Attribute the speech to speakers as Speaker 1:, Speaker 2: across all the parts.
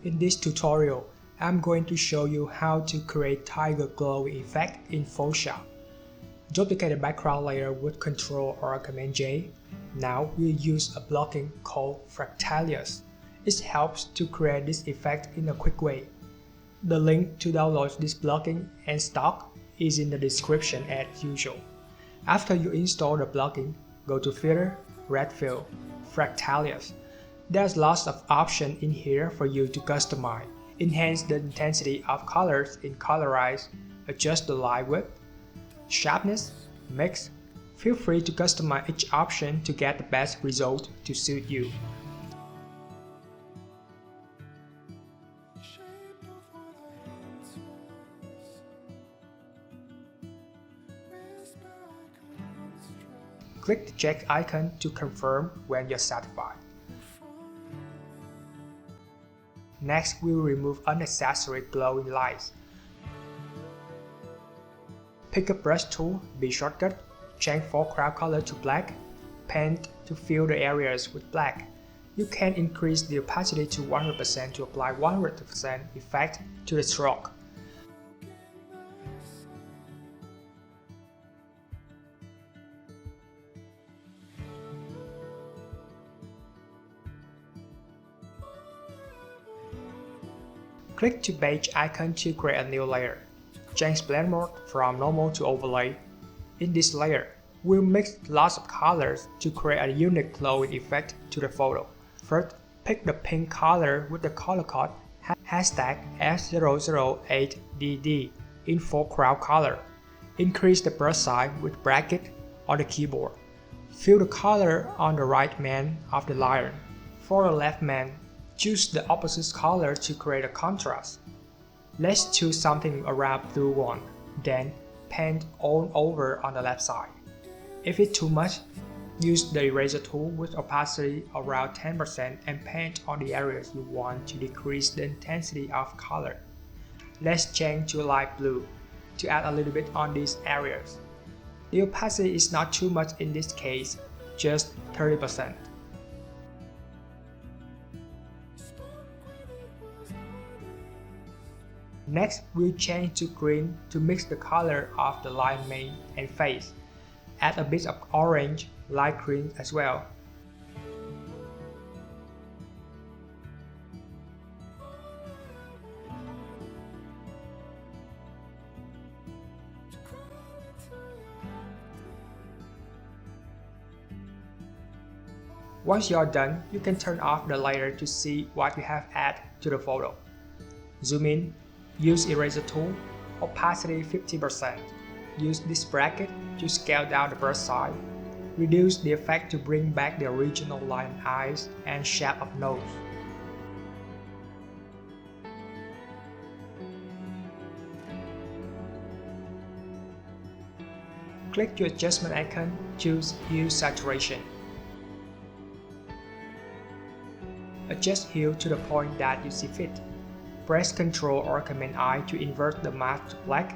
Speaker 1: In this tutorial, I'm going to show you how to create tiger glowing effect in Photoshop. Duplicate the background layer with Ctrl or Command J. Now we'll use a plugin called Fractalius. It helps to create this effect in a quick way. The link to download this plugin and stock is in the description as usual. After you install the plugin, go to Filter, Red Fill, Fractalius. There's lots of options in here for you to customize. Enhance the intensity of colors in Colorize, adjust the light width, sharpness, mix. Feel free to customize each option to get the best result to suit you. Click the check icon to confirm when you're satisfied. Next, we'll remove unnecessary glowing lights. Pick a brush tool, B shortcut, change foreground color to black, paint to fill the areas with black. You can increase the opacity to 100% to apply 100% effect to the stroke. Click the beige icon to create a new layer. Change blend mode from normal to overlay. In this layer, we'll mix lots of colors to create a unique glowing effect to the photo. First, pick the pink color with the color code #F008DD in foreground color. Increase the brush size with bracket on the keyboard. Fill the color on the right man of the line. For the left man, choose the opposite color to create a contrast. Let's choose something around blue one, then paint all over on the left side. If it's too much, use the eraser tool with opacity around 10% and paint on the areas you want to decrease the intensity of color. Let's change to light blue to add a little bit on these areas. The opacity is not too much in this case, just 30%. Next, we'll change to green to mix the color of the line mane and face. Add a bit of orange, light green as well. Once you're done, you can turn off the layer to see what you have added to the photo. Zoom in. Use eraser tool, opacity 50%. Use this bracket to scale down the brush size. Reduce the effect to bring back the original line eyes and shape of nose. Click your adjustment icon, choose Hue Saturation. Adjust hue to the point that you see fit. Press Ctrl or Command I to invert the mask to black.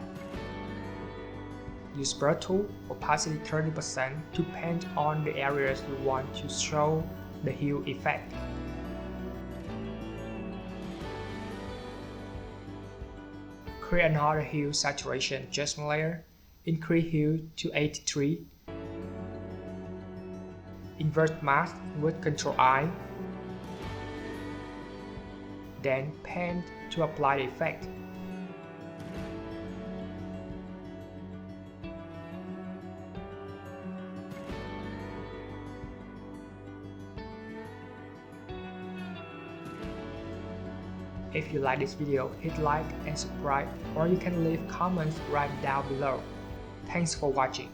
Speaker 1: Use Brush Tool, opacity 30% to paint on the areas you want to show the hue effect. Create another hue saturation adjustment layer. Increase hue to 83. Invert mask with Ctrl I. Then paint to apply the effect. If you like this video, hit like and subscribe, or you can leave comments right down below. Thanks for watching.